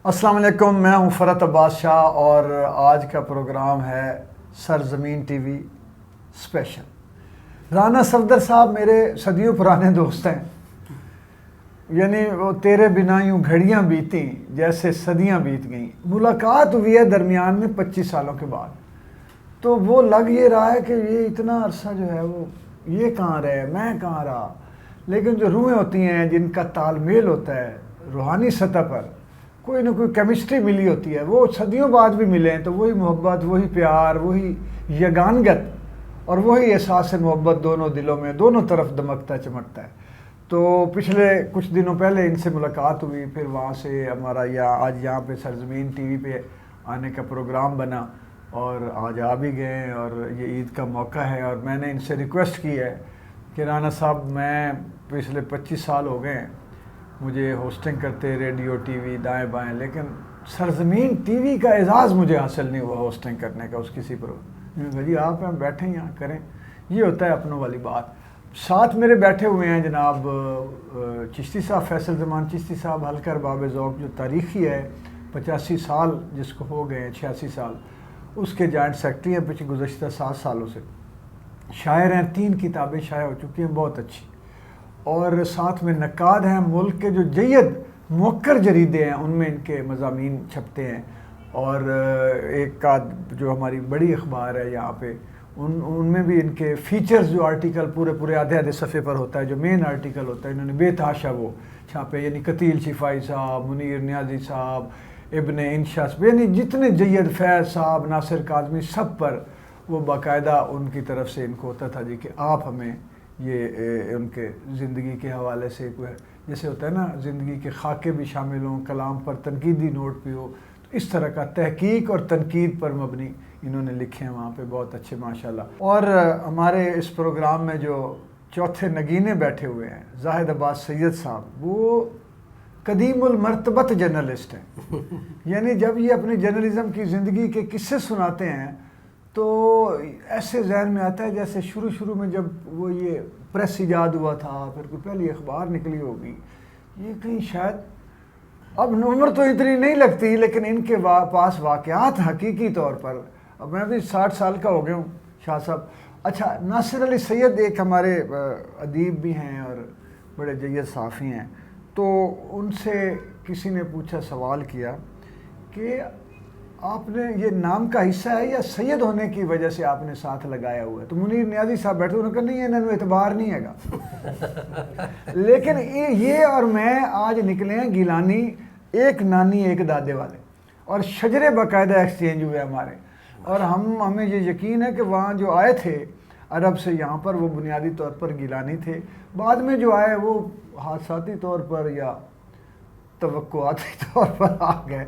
السلام علیکم، میں ہوں فرحت عباس شاہ اور آج کا پروگرام ہے سرزمین T V special. Rana Safdar صاحب میرے صدیوں پرانے دوست ہیں، یعنی وہ تیرے بنا یوں گھڑیاں بیتیں جیسے صدیاں بیت گئیں۔ ملاقات ہوئی ہے درمیان میں 25 سالوں کے بعد، تو وہ لگ یہ رہا ہے کہ یہ اتنا عرصہ جو ہے وہ یہ کہاں رہے، میں کہاں رہا، لیکن جو روحیں ہوتی ہیں جن کا تال میل ہوتا ہے روحانی سطح پر، کوئی نہ کوئی کیمسٹری ملی ہوتی ہے، وہ صدیوں بعد بھی ملے ہیں تو وہی محبت، وہی پیار، وہی یگانگت اور وہی احساس محبت دونوں دلوں میں دونوں طرف دمکتا چمکتا ہے۔ تو پچھلے کچھ دنوں پہلے ان سے ملاقات ہوئی، پھر وہاں سے ہمارا آج یہاں پہ سرزمین ٹی وی پہ آنے کا پروگرام بنا اور آج آ بھی گئے، اور یہ عید کا موقع ہے اور میں نے ان سے ریکویسٹ کی ہے کہ رانا صاحب میں پچھلے 25 سال ہو گئے ہیں مجھے ہوسٹنگ کرتے ریڈیو ٹی وی دائیں بائیں، لیکن سرزمین ٹی وی کا اعزاز مجھے حاصل نہیں ہوا ہوسٹنگ کرنے کا اس کسی پر۔ جی آپ ہیں بیٹھیں یہاں کریں، یہ ہوتا ہے اپنوں والی بات۔ ساتھ میرے بیٹھے ہوئے ہیں جناب چشتی صاحب، فیصل زمان چشتی صاحب، حلقہ ارباب ذوق جو تاریخی ہے، 85 سال جس کو ہو گئے ہیں، 86 سال اس کے جوائنٹ سیکرٹری ہیں پچھلے گزشتہ 7 سالوں سے، شاعر ہیں، 3 کتابیں شائع ہو چکی ہیں بہت اچھی، اور ساتھ میں نقاد ہیں، ملک کے جو جید موقر جریدے ہیں ان میں ان کے مضامین چھپتے ہیں، اور ایک جو ہماری بڑی اخبار ہے یہاں پہ ان میں بھی ان کے فیچرز جو آرٹیکل پورے آدھے صفحے پر ہوتا ہے، جو مین آرٹیکل ہوتا ہے انہوں نے بے تحاشا وہ چھاپے، یعنی قتیل شفائی صاحب، منیر نیازی صاحب، ابن انشا، یعنی جتنے جید، فیض صاحب، ناصر کاظمی، سب پر وہ باقاعدہ ان کی طرف سے ان کو ہوتا تھا جی کہ آپ ہمیں یہ ان کے زندگی کے حوالے سے کوئی جیسے ہوتا ہے نا زندگی کے خاکے بھی شامل ہوں، کلام پر تنقیدی نوٹ بھی ہو، تو اس طرح کا تحقیق اور تنقید پر مبنی انہوں نے لکھے ہیں وہاں پہ بہت اچھے ماشاءاللہ۔ اور ہمارے اس پروگرام میں جو چوتھے نگینے بیٹھے ہوئے ہیں، زاہد عباس سید صاحب، وہ قدیم المرتبت جرنلسٹ ہیں، یعنی جب یہ اپنی جرنلزم کی زندگی کے قصے سناتے ہیں تو ایسے ذہن میں آتا ہے جیسے شروع میں جب وہ یہ پریس ایجاد ہوا تھا، پھر کوئی پہلی اخبار نکلی ہوگی، یہ کہیں شاید اب عمر تو اتنی نہیں لگتی لیکن ان کے پاس واقعات حقیقی طور پر، اب میں بھی 60 سال کا ہو گیا ہوں شاہ صاحب۔ اچھا، ناصر علی سید ایک ہمارے ادیب بھی ہیں اور بڑے جید صحافی ہیں، تو ان سے کسی نے پوچھا، سوال کیا کہ آپ نے یہ نام کا حصہ ہے یا سید ہونے کی وجہ سے آپ نے ساتھ لگایا ہوا ہے؟ تو منیر نیازی صاحب بیٹھے، انہوں نے کہا نہیں انہوں نے اعتبار نہیں ہے گا لیکن یہ اور میں آج نکلے ہیں گیلانی، ایک نانی ایک دادے والے، اور شجرے باقاعدہ ایکسچینج ہوئے ہمارے، اور ہمیں یہ یقین ہے کہ وہاں جو آئے تھے عرب سے یہاں پر وہ بنیادی طور پر گیلانی تھے، بعد میں جو آئے وہ حادثاتی طور پر یا توقعاتی طور پر آ گئے۔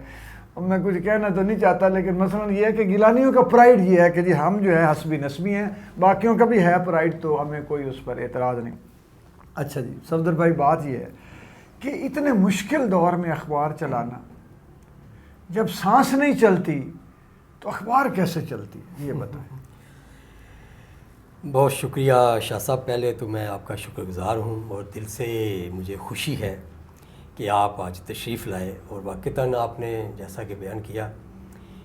میں کچھ کہنا تو نہیں چاہتا لیکن مثلا یہ ہے کہ گیلانیوں کا پرائیڈ یہ ہے کہ جی ہم جو ہے حسبی نسبی ہیں، باقیوں کا بھی ہے پرائیڈ، تو ہمیں کوئی اس پر اعتراض نہیں۔ اچھا جی صفدر بھائی، بات یہ ہے کہ اتنے مشکل دور میں اخبار چلانا، جب سانس نہیں چلتی تو اخبار کیسے چلتی، یہ بتائیں۔ بہت شکریہ شاہ صاحب، پہلے تو میں آپ کا شکر گزار ہوں اور دل سے مجھے خوشی ہے کہ آپ آج تشریف لائے، اور واقعتاً آپ نے جیسا کہ بیان کیا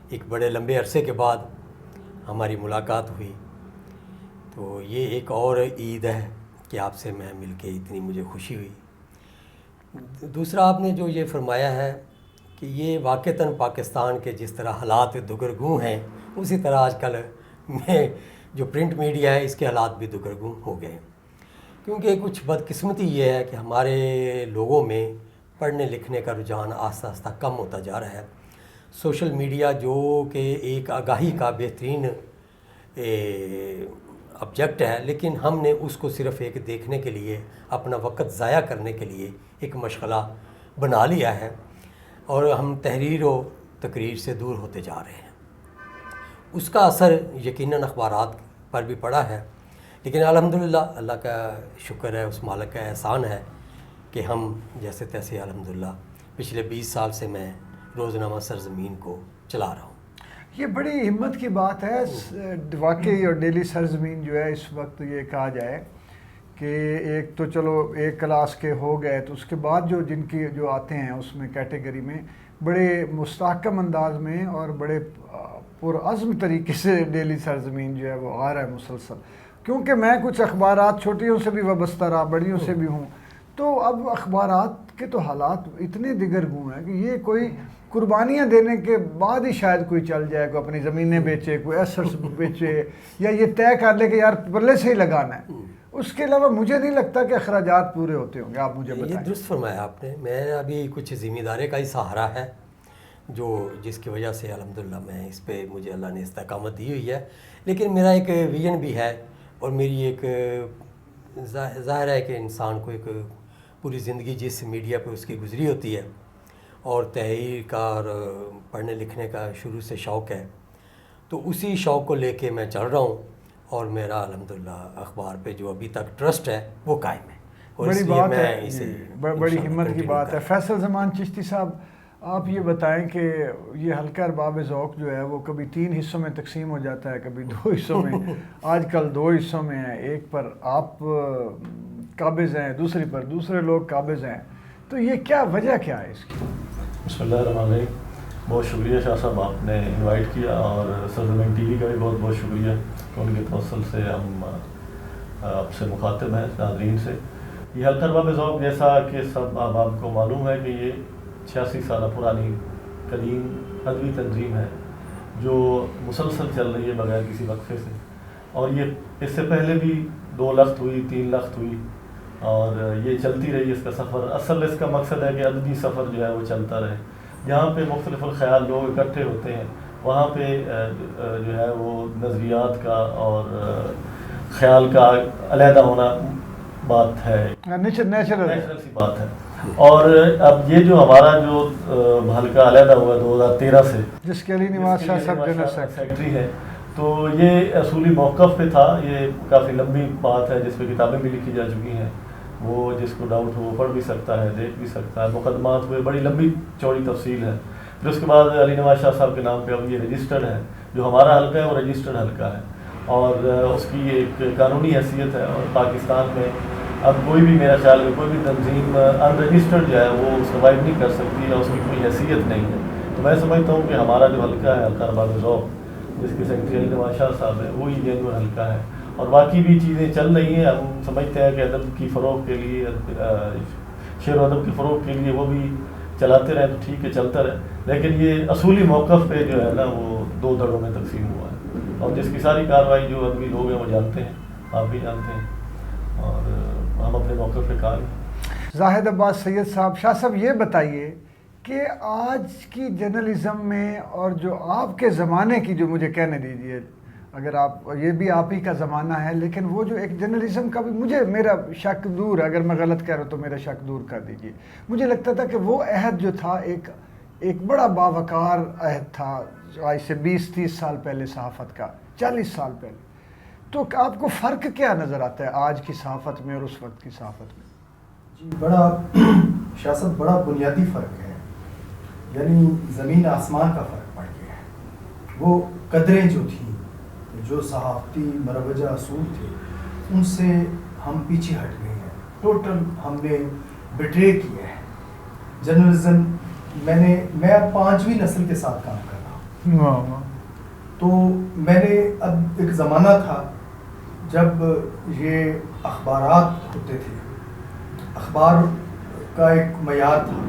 ایک بڑے لمبے عرصے کے بعد ہماری ملاقات ہوئی، تو یہ ایک اور عید ہے کہ آپ سے میں مل کے اتنی مجھے خوشی ہوئی۔ دوسرا آپ نے جو یہ فرمایا ہے کہ یہ واقعتاً پاکستان کے جس طرح حالات دگرگوں ہیں، اسی طرح آج کل میں جو پرنٹ میڈیا ہے اس کے حالات بھی دگرگوں ہو گئے ہیں، کیونکہ کچھ بدقسمتی یہ ہے کہ ہمارے لوگوں میں پڑھنے لکھنے کا رجحان آہستہ آہستہ کم ہوتا جا رہا ہے۔ سوشل میڈیا جو کہ ایک آگاہی کا بہترین آبجیکٹ ہے، لیکن ہم نے اس کو صرف ایک دیکھنے کے لیے، اپنا وقت ضائع کرنے کے لیے ایک مشغلہ بنا لیا ہے، اور ہم تحریر و تقریر سے دور ہوتے جا رہے ہیں۔ اس کا اثر یقیناً اخبارات پر بھی پڑا ہے، لیکن الحمدللہ اللہ کا شکر ہے، اس مالک کا احسان ہے کہ ہم جیسے تیسے الحمدللہ پچھلے 20 سال سے میں روزنامہ سرزمین کو چلا رہا ہوں۔ یہ بڑی ہمت کی بات ہے واقعی، اور ڈیلی سرزمین جو ہے اس وقت یہ کہا جائے کہ کہ ایک تو چلو ایک کلاس کے ہو گئے، تو اس کے بعد جو جن کی جو آتے ہیں اس میں کیٹیگری میں بڑے مستحکم انداز میں اور بڑے پرعزم طریقے سے ڈیلی سرزمین جو ہے وہ آ رہا ہے مسلسل. کیونکہ میں کچھ اخبارات چھوٹیوں سے بھی وابستہ رہا، بڑیوں سے بھی ہوں، تو اب اخبارات کے تو حالات اتنے دیگر گوں ہیں کہ یہ کوئی قربانیاں دینے کے بعد ہی شاید کوئی چل جائے، کوئی اپنی زمینیں بیچے، کوئی ایسٹس بیچے، یا یہ طے کر لے کہ یار پلے سے ہی لگانا ہے. اس کے علاوہ مجھے نہیں لگتا کہ اخراجات پورے ہوتے ہوں گے. آپ مجھے بتائیں. یہ درست فرمایا آپ نے. میرا ابھی کچھ ذمہ داری کا ہی سہارا ہے، جو جس کی وجہ سے الحمدللہ میں اس پہ مجھے اللہ نے استقامت دی ہوئی ہے. لیکن میرا ایک ویژن بھی ہے، اور میری ایک ظاہر ہے کہ انسان کو ایک پوری زندگی جس میڈیا پہ اس کی گزری ہوتی ہے، اور تحریر کا اور پڑھنے لکھنے کا شروع سے شوق ہے، تو اسی شوق کو لے کے میں چل رہا ہوں. اور میرا الحمدللہ اخبار پہ جو ابھی تک ٹرسٹ ہے وہ قائم ہے، اور بڑی اس لیے بات میں ہے، اسے بڑی ہمت کی بات ہے. فیصل زمان چشتی صاحب، آپ یہ بتائیں کہ یہ حلقہ ارباب ذوق جو ہے وہ کبھی 3 حصوں میں تقسیم ہو جاتا ہے، کبھی 2 حصوں میں. آج کل 2 حصوں میں ہے، ایک پر آپ قابض ہیں، دوسری پر دوسرے لوگ قابض ہیں. تو یہ کیا وجہ کیا ہے اس کی؟ بسم اللہ الرحمن الرحیم. بہت شکریہ شاہ صاحب، آپ نے انوائٹ کیا، اور سرزمین ٹی وی کا بھی بہت بہت شکریہ کہ ان کے توسل سے ہم آپ سے مخاطب ہیں، ناظرین سے. یہ حلقہ ارباب ذوق جیسا کہ سب آپ کو معلوم ہے کہ یہ 86 سالہ پرانی قدیم ادبی تنظیم ہے جو مسلسل چل رہی ہے بغیر کسی وقفے سے. اور یہ اس سے پہلے بھی 2 لخت ہوئی، 3 لخت ہوئی، اور یہ چلتی رہی اس کا سفر. اصل اس کا مقصد ہے کہ ادبی سفر جو ہے وہ چلتا رہے. جہاں پہ مختلف الخیال لوگ اکٹھے ہوتے ہیں، وہاں پہ جو ہے وہ نظریات کا اور خیال کا علیحدہ ہونا بات ہے، نیچرل سی بات ہے. اور اب یہ جو ہمارا جو حلقہ علیحدہ ہوا 2013 سے، جس کے علی نواز شاہ صاحب جنرل سیکرٹری ہے، تو یہ اصولی موقف پہ تھا. یہ کافی لمبی بات ہے جس پہ کتابیں بھی لکھی جا چکی ہیں. وہ جس کو ڈاؤٹ ہو وہ پڑھ بھی سکتا ہے، دیکھ بھی سکتا ہے. مقدمات ہوئے، بڑی لمبی چوڑی تفصیل ہے. پھر اس کے بعد علی نواز شاہ صاحب کے نام پہ اب یہ رجسٹرڈ ہے. جو ہمارا حلقہ ہے وہ رجسٹرڈ حلقہ ہے، اور اس کی ایک قانونی حیثیت ہے. اور پاکستان میں اب کوئی بھی، میرا خیال ہے کوئی بھی تنظیم ان رجسٹرڈ جو ہے وہ سروائیو نہیں کر سکتی، یا اس کی کوئی حیثیت نہیں ہے. تو میں سمجھتا ہوں کہ ہمارا جو حلقہ ہے، حلقہ ارباب ذوق، جس کے سیکرٹری علی نواز شاہ صاحب ہے، وہی جینوئن حلقہ ہے. اور باقی بھی چیزیں چل رہی ہیں. ہم سمجھتے ہیں کہ ادب کی فروغ کے لیے، شعر و ادب کے فروغ کے لیے وہ بھی چلاتے رہیں تو ٹھیک ہے، چلتا رہے. لیکن یہ اصولی موقف پہ جو ہے نا وہ 2 دڑوں میں تقسیم ہوا ہے، اور جس کی ساری کارروائی جو ادبی لوگ ہیں وہ جانتے ہیں، آپ بھی جانتے ہیں، اور ہم اپنے موقف پہ قائم ہیں. زاہد عباس سید صاحب، شاہ صاحب یہ بتائیے کہ آج کی جرنلزم میں، اور جو آپ کے زمانے کی، جو مجھے کہنے دیجیے، اگر آپ، یہ بھی آپ ہی کا زمانہ ہے، لیکن وہ جو ایک جرنلزم کا بھی میرا شک دور ہے. اگر میں غلط کہہ رہا ہوں تو میرا شک دور کر دیجیے. مجھے لگتا تھا کہ وہ عہد جو تھا ایک بڑا باوقار عہد تھا، آج سے 20-30 سال پہلے صحافت کا، 40 سال پہلے. تو آپ کو فرق کیا نظر آتا ہے آج کی صحافت میں اور اس وقت کی صحافت میں؟ جی، بڑا شاہ صاحب، بڑا بنیادی فرق ہے. یعنی زمین آسمان کا فرق پڑ گیا ہے. وہ قدریں جو تھیں، جو صحافتی مروجہ اصول تھے، ان سے ہم پیچھے ہٹ گئے ہیں. ٹوٹل ہم نے بٹرے کیا ہے جرنلزم. میں اب 5ویں نسل کے ساتھ کام کر رہا ہوں. تو میں نے اب ایک زمانہ تھا جب یہ اخبارات ہوتے تھے، اخبار کا ایک معیار تھا.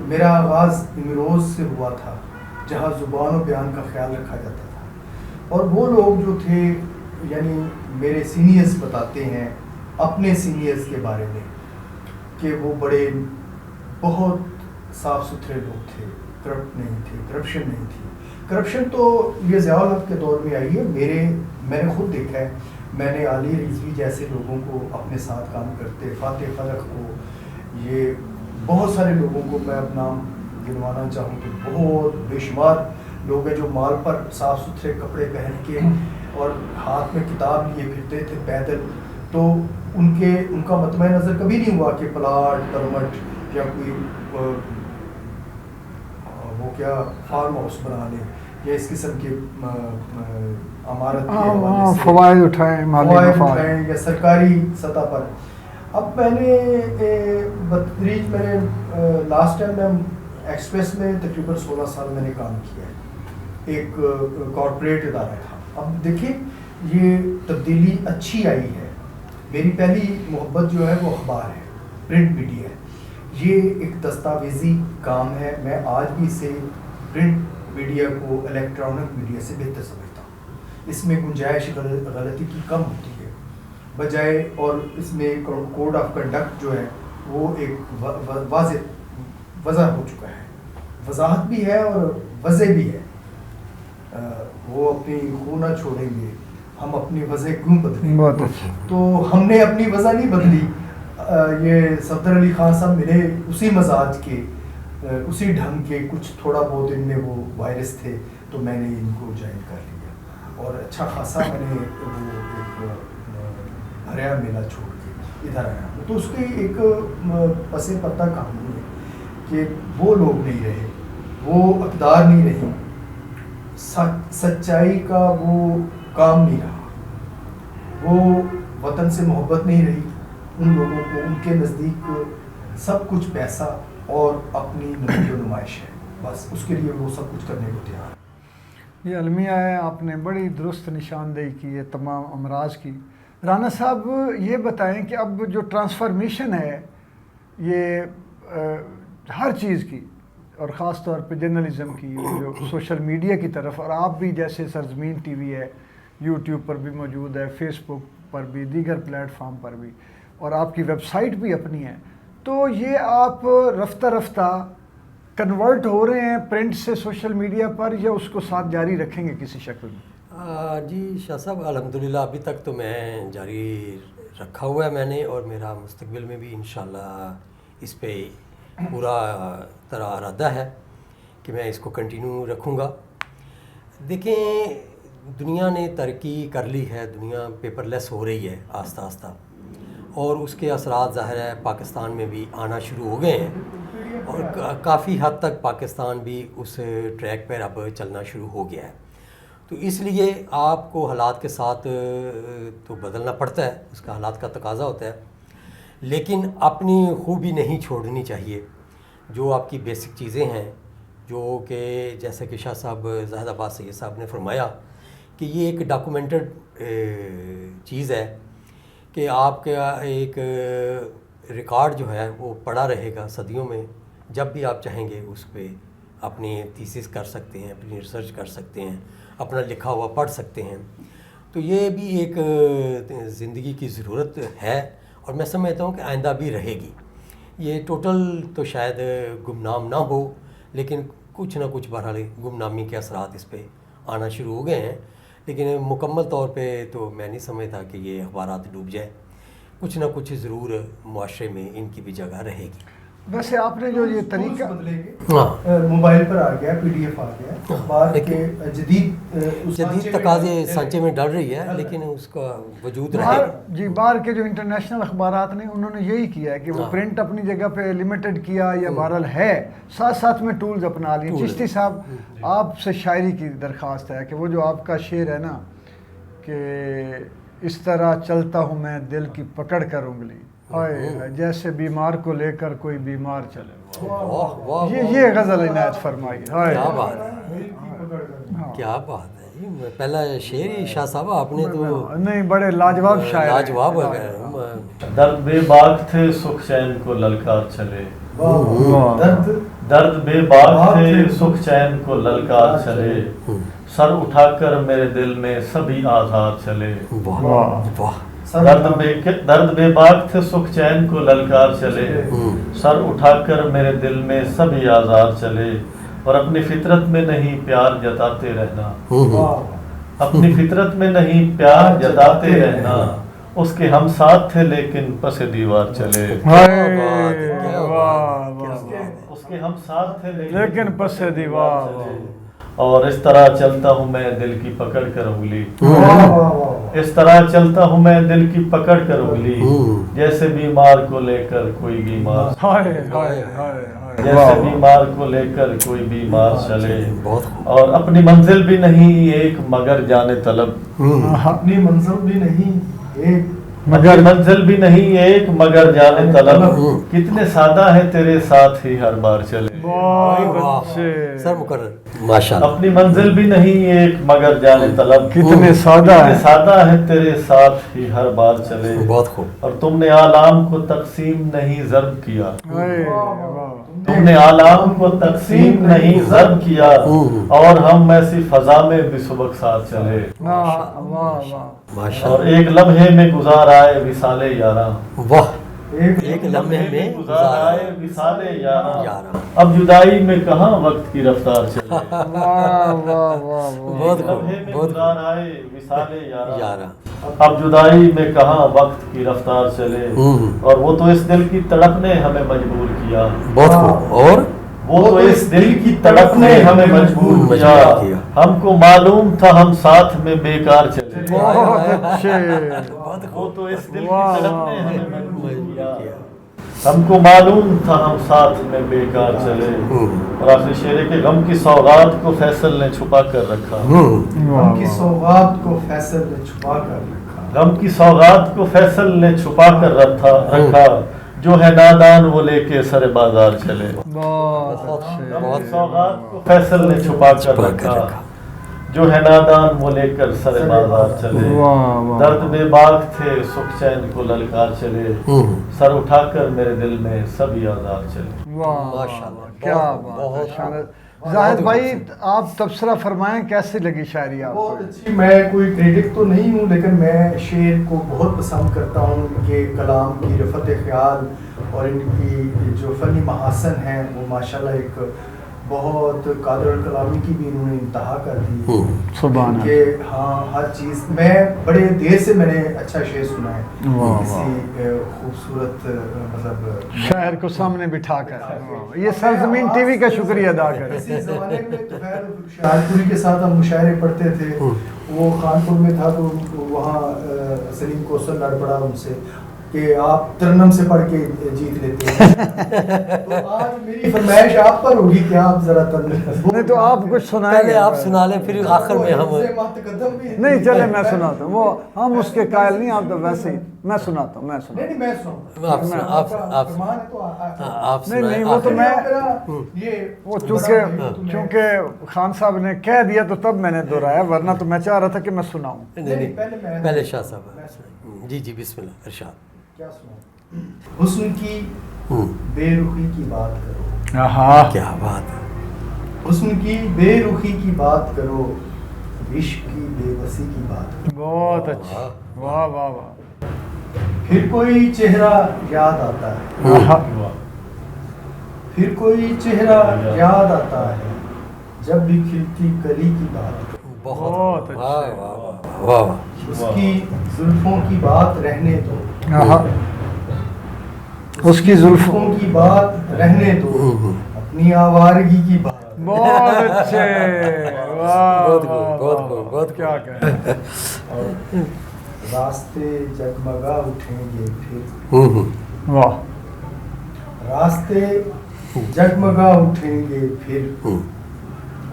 میرا آغاز امروز سے ہوا تھا، جہاں زبان و بیان کا خیال رکھا جاتا تھا. اور وہ لوگ جو تھے، یعنی میرے سینئرز بتاتے ہیں اپنے سینئرز کے بارے میں کہ وہ بہت صاف ستھرے لوگ تھے، کرپٹ نہیں تھے، کرپشن نہیں تھی. کرپشن تو یہ ضیاء الحق کے دور میں آئی ہے. میں نے خود دیکھا ہے. میں نے علی رضوی جیسے لوگوں کو اپنے ساتھ کام کرتے، فاتح فلق کو، یہ بہت سارے لوگوں کو میں اب نام گنوانا چاہوں کہ بہت بے شمار لوگ ہیں جو مال پر صاف ستھرے کپڑے پہن کے اور ہاتھ میں کتاب لیے پھرتے تھے پیدل. تو ان کا مطمع نظر کبھی نہیں ہوا کہ پلاٹ پرمٹ یا کوئی وہ کیا فارم ہاؤس بنا لیں یا اس قسم کے عمارت کے فوائد اٹھائیں یا سرکاری سطح پر. اب میں نے بتدریج میں نے لاسٹ ٹائم میں ایکسپریس میں تقریباً 16 سال میں نے کام کیا ہے، ایک کارپوریٹ ادارہ تھا. اب دیکھیں یہ تبدیلی اچھی آئی ہے. میری پہلی محبت جو ہے وہ اخبار ہے، پرنٹ میڈیا ہے. یہ ایک دستاویزی کام ہے. میں آج بھی اسے پرنٹ میڈیا کو الیکٹرانک میڈیا سے بہتر سمجھتا ہوں. اس میں گنجائش غلطی کی کم ہوتی ہے بجائے، اور اس میں کوڈ آف کنڈکٹ جو ہے وہ ایک وضع ہو چکا ہے. وضاحت بھی ہے اور وضع بھی ہے. وہ اپنی خون نہ چھوڑیں گے، ہم اپنی وضع کیوں بدلیں. بہت اچھا. تو ہم نے اپنی وضع نہیں بدلی. یہ صفدر علی خان صاحب ملے اسی مزاج کے، اسی ڈھنگ کے. کچھ تھوڑا بہت ان میں وہ وائرس تھے تو میں نے ان کو جوائن کر لیا، اور اچھا خاصا میں نے وہ ایک ہریا میلہ چھوڑ کے ادھر آیا. تو اس کی ایک پس پردہ کہانی ہے کہ وہ لوگ نہیں رہے، وہ اقدار نہیں رہی، سچائی کا وہ کام نہیں رہا، وہ وطن سے محبت نہیں رہی. ان لوگوں کو ان کے نزدیک سب کچھ پیسہ اور اپنی نمائش و نمائش ہے، بس اس کے لیے وہ سب کچھ کرنے کو تیار ہے. یہ المیہ ہے، آپ نے بڑی درست نشاندہی کی ہے تمام امراض کی. رانا صاحب یہ بتائیں کہ اب جو ٹرانسفارمیشن ہے یہ ہر چیز کی، اور خاص طور پہ جرنلزم کی، جو سوشل میڈیا کی طرف، اور آپ بھی جیسے سرزمین ٹی وی ہے، یوٹیوب پر بھی موجود ہے، فیس بک پر بھی، دیگر پلیٹ فارم پر بھی، اور آپ کی ویب سائٹ بھی اپنی ہے، تو یہ آپ رفتہ رفتہ کنورٹ ہو رہے ہیں پرنٹ سے سوشل میڈیا پر، یا اس کو ساتھ جاری رکھیں گے کسی شکل میں؟ جی شاہ صاحب، الحمدللہ ابھی تک تو میں جاری رکھا ہوا ہے میں نے، اور میرا مستقبل میں بھی انشاءاللہ اس پہ پورا طرح ارادہ ہے کہ میں اس کو کنٹینیو رکھوں گا. دیکھیں دنیا نے ترقی کر لی ہے، دنیا پیپر لیس ہو رہی ہے آہستہ آہستہ، اور اس کے اثرات ظاہر ہے پاکستان میں بھی آنا شروع ہو گئے ہیں، اور کافی حد تک پاکستان بھی اس ٹریک پر اب چلنا شروع ہو گیا ہے. تو اس لیے آپ کو حالات کے ساتھ تو بدلنا پڑتا ہے، اس کا حالات کا تقاضا ہوتا ہے، لیکن اپنی خوبی نہیں چھوڑنی چاہیے. جو آپ کی بیسک چیزیں ہیں، جو کہ جیسا کہ شاہ صاحب زاہد عباس سید صاحب نے فرمایا کہ یہ ایک ڈاکومنٹڈ چیز ہے کہ آپ کا ایک ریکارڈ جو ہے وہ پڑا رہے گا صدیوں میں. جب بھی آپ چاہیں گے اس پہ اپنی تھیسس کر سکتے ہیں، اپنی ریسرچ کر سکتے ہیں، اپنا لکھا ہوا پڑھ سکتے ہیں. تو یہ بھی ایک زندگی کی ضرورت ہے، اور میں سمجھتا ہوں کہ آئندہ بھی رہے گی. یہ ٹوٹل تو شاید گمنام نہ ہو، لیکن کچھ نہ کچھ بہرحال گمنامی کے اثرات اس پہ آنا شروع ہو گئے ہیں. لیکن مکمل طور پہ تو میں نہیں سمجھتا کہ یہ اخبارات ڈوب جائے. کچھ نہ کچھ ضرور معاشرے میں ان کی بھی جگہ رہے گی. ویسے آپ نے جو یہ طریقہ بدلیں گے، موبائل پر آ گیا، پی ڈی ایف آ گیا، اخبار کے جدید تقاضے سانچے میں ڈال رہی ہے، لیکن اس کا وجود رہے گا. جی باہر کے جو انٹرنیشنل اخبارات نے انہوں نے یہی کیا ہے کہ وہ پرنٹ اپنی جگہ پہ لمیٹڈ کیا یا بہرحال ہے، ساتھ ساتھ میں ٹولز اپنا لیے. چشتی صاحب آپ سے شاعری کی درخواست ہے کہ وہ جو آپ کا شعر ہے نا کہ اس طرح چلتا ہوں میں دل کی پکڑ کر انگلی، جیسے بیمار کو لے کر کوئی بیمار چلے. یہ غزل عنایت فرمائی. کیا بات ہے، کیا بات ہے. پہلا شعر ہی شاہ صاحب آپ نے تو نہیں، بڑے لاجواب شاعر، لاجواب. درد بے باک تھے سکھ چین کو للکار چلے، درد بے باک تھے سکھ چین کو للکار چلے، سر اٹھا کر میرے دل میں سبھی آزاد چلے. درد بے باک تھے سکھ چین کو للکار چلے، سر اٹھا کر میرے دل میں سبھی آزاد چلے، اور اپنی فطرت میں نہیں پیار جتاتے رہنا، اپنی فطرت میں نہیں پیار جتاتے رہنا، اس کے ہم ساتھ تھے لیکن پس دیوار چلے. اس کے ہم ساتھ تھے لیکن پس دیوار. اور اس طرح چلتا ہوں میں دل کی پکڑ کر انگلی، اس طرح چلتا ہوں میں دل کی پکڑ کر انگلی، جیسے بیمار کو لے کر کوئی بیمار، جیسے بیمار کو لے کر کوئی بیمار چلے، اور اپنی منزل بھی نہیں ایک مگر جانے طلب، اپنی منزل بھی نہیں ایک مگر منزل بھی نہیں ایک مگر جانے طلب، کتنے سادہ ہے تیرے ساتھ ہی ہر بار چلے. بہت اچھے. سر مقرر ماشاءاللہ. اپنی منزل بھی نہیں ایک مگر جانے طلب، کتنے سادہ کتنے ہے. سادہ ہے تیرے ساتھ ہی ہر بار چلے. بہت خوب. اور تم نے آلام کو تقسیم نہیں ضرب کیا، اے، واہ. تم نے آلام کو تقسیم نہیں ضرب کیا، اور ہم ایسی فضا میں بھی سبق ساتھ چلے. واہ واہ واہ. ماشاءاللہ. اور ایک لمحے میں گزار آئے وصال یاراں، واہ. ایک ایک لمحے میں گزار آئے وصال یاراں، یاراں. اب جدائی میں کہاں وقت کی رفتار چلے. واہ واہ واہ واہ. بہت ایک لمحے میں بہت گزار آئے وصال یاراں، یاراں. اب جدائی میں کہاں وقت کی رفتار چلے. اور وہ تو اس دل کی تڑپ نے ہمیں مجبور کیا، بہت خوب. اور وہ تو اس دل کی تڑپ نے ہمیں مجبور کیا، مجبور کیا. ہم کو معلوم تھا ہم ساتھ میں بیکار چلے. بہت اچھے. وہ تو اس دل کی واہ تڑپ نے واہ. ہمیں مجبور کیا، ہم کو معلوم تھا ہم ساتھ میں بیکار چلے. اور آخری شعر کے غم کی سوغات کو فیصل نے چھپا کر رکھا، غم کی سوغات کو فیصل نے چھپا کر رکھا، غم کی سوغات کو فیصل نے چھپا کر رکھا، جو ہے نادان وہ لے کے سر بازار چلے. بہت اچھے. غم کی سوغات کو فیصل نے چھپا کر رکھا، جو ہے نادان وہ لے کر سر بازار چلے. واہ واہ. درد بے باک تھے سکھ چین کو للکار چلے، سر اٹھا کر میرے دل میں سب آزار چلے. واہ ماشاءاللہ. کیا بات ہے. شاندار. زاہد بھائی آپ تبصرہ فرمائیں کیسی لگی شاعری آپ کو؟ بہت اچھی. میں کوئی کریٹک تو نہیں ہوں، لیکن میں شعر کو بہت پسند کرتا ہوں کہ کلام کی رفت خیال اور ان کی جو فنی محاسن ہیں وہ ماشاءاللہ ایک بہت قادر الکلامی کی بھی انہوں نے انتہا کر دی. سبحان کہ ہاں ہر چیز میں بڑے دیر سے میں نے اچھا شعر سنا ہے کسی خوبصورت مطلب شاعر کو سامنے بٹھا کر. یہ سرزمین ٹی وی کا شکریہ ادا کریں. اسی زمانے میں تو خیر شاعری کے ساتھ ہم مشاعرے پڑھتے تھے. وہ خانپور میں تھا تو وہاں سلیم کوثر لڑ پڑا ان سے کہ آپ ترنم سے پڑھ کے جیت لیتے ہیں. تو آج میری فرمائش آپ پر ہوگی کہ آپ ذرا ترنم نہیں تو آپ کچھ سنائیں پہلے گے. آپ سنا لیں پھر آخر میں ہم. نہیں چلے میں سناتا ہوں. وہ ہم اس کے قائل نہیں. آپ تو ویسے ہی میں سناتا ہوں. میں سناتا نہیں میں سنوں آپ سنا- آپ نہیں سنائیں. نہیں وہ تو میں یہ وہ چونکہ خان صاحب نے کہہ دیا تو تب میں نے دہرایا، ورنہ تو میں چاہ رہا تھا کہ میں سناؤں. نہیں پہلے شاہ صاحب. جی جی بسم اللہ ارشاد. کیا سنوں؟ حسن کی بے رخی کی بات کرو، آہا کیا بات ہے. حسن کی بے رخی کی بات کرو، عشق کی بے بسی کی بات کرو. بہت اچھا. واہ واہ واہ. پھر کوئی چہرہ یاد آتا ہے، آہا. پھر کوئی چہرہ یاد آتا ہے، جب بھی کھلتی کلی کی بات کرو. بہت اچھا. واہ واہ واہ واہ. اس کی زلفوں کی بات رہنے دو، آہا. اس کی زلفوں کی بات رہنے دو، اپنی آوارگی کی بات. بہت اچھے. واہ بہت واہ خوب، بہت واہ خوب، بہت کیا کہیں. اور راستے جگمگا اٹھیں گے پھر، واہ. راستے جگمگا اٹھیں گے پھر،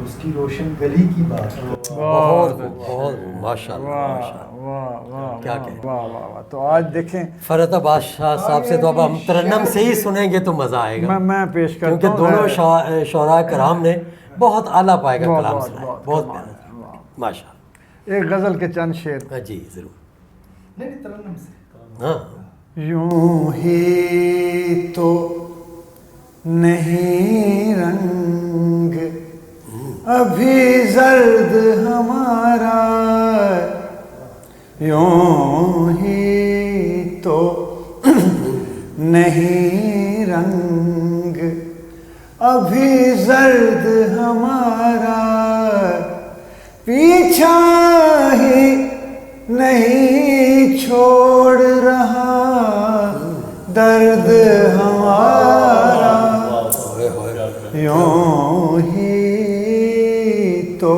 اس کی روشن گلی کی بات کرو. بہت خوب، بہت خوب. ماشاء اللہ واہ ماشاء اللہ. واہ واہ کیا واہ کہیں. واہ واہ واہ. تو آج دیکھیں فرحت بادشاہ صاحب سے تو اب ہم ترنم سے ہی سنیں گے تو مزہ آئے گا، میں پیش کرتا کیونکہ ہوں. دونوں شعراء کرام نے بہت اعلیٰ پائے کا بہت کلام بہت سنایا. بہت بہت کمال پیارا ہے. واہ. ماشاء اللہ. ایک غزل کے چند شعر. جی ضرور. نہیں ترنم سے. ہاں یوں ہی تو نہیں رنگ ابھی زرد ہمارا، یوں ہی تو نہیں رنگ ابھی زرد ہمارا، پیچھا ہی نہیں چھوڑ رہا درد ہمارا، یوں ہی تو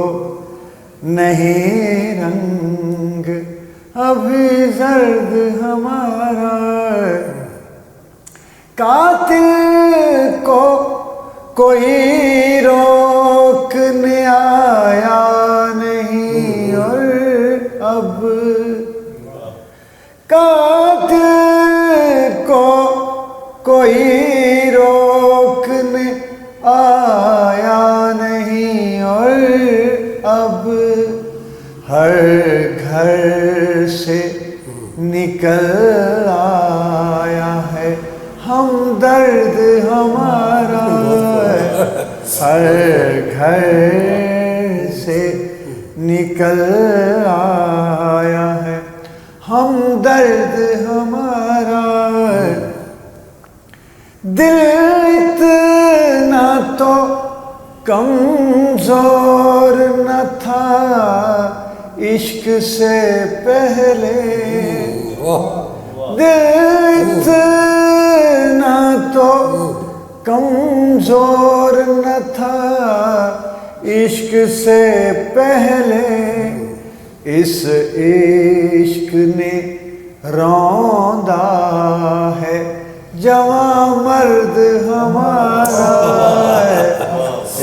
نہیں رنگ ابھی زرد ہمارا، قاتل کو کوئی روکنے آیا نہیں، اور اب آیا نہیں اور اب ہر گھر سے نکل آیا ہے ہمدرد ہمارا، ہر گھر سے نکل آیا ہے ہمدرد ہمارا، دل اتنا تو کمزور نہ تھا عشق سے پہلے، دل اتنا تو کمزور نہ تھا عشق سے پہلے، اس عشق نے روندا ہے جوان مرد ہمارا،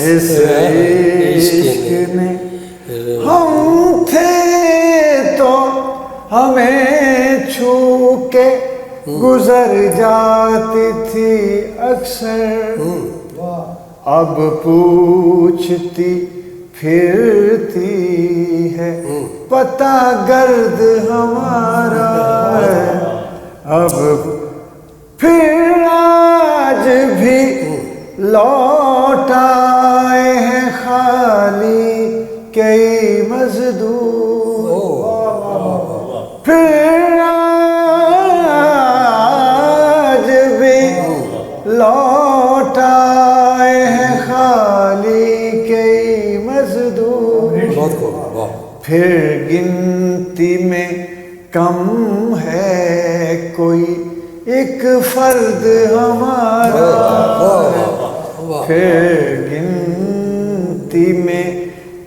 اس عشق نے، ہم تھے تو ہمیں چھو کے گزر جاتی تھی اکثر، اب پوچھتی پھرتی ہے پتہ گرد ہمارا، اب پھر آج بھی لوٹ آئے ہیں خالی کئی مزدور، پھر آج بھی لوٹ آئے ہیں خالی کئی مزدور، پھر گنتی میں کم ہے کوئی ایک فرد ہمارا، پھر گنتی میں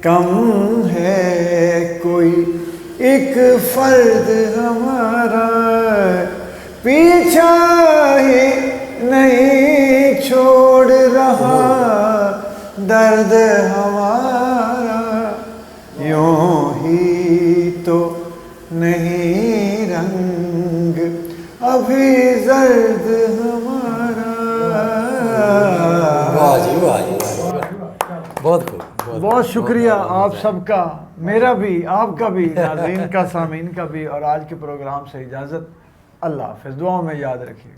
کم ہے کوئی ایک فرد ہمارا، پیچھا ہی نہیں چھوڑ رہا درد ہمارا، یوں ہی تو نہیں رنگ ابھی زرد ہمارا۔ واہ جی واہ جی، بہت خوب، بہت شکریہ آپ سب کا، میرا بھی، آپ کا بھی، ناظرین کا، سامعین کا بھی، اور آج کے پروگرام سے اجازت، اللہ حافظ، دعاؤں میں یاد رکھیے۔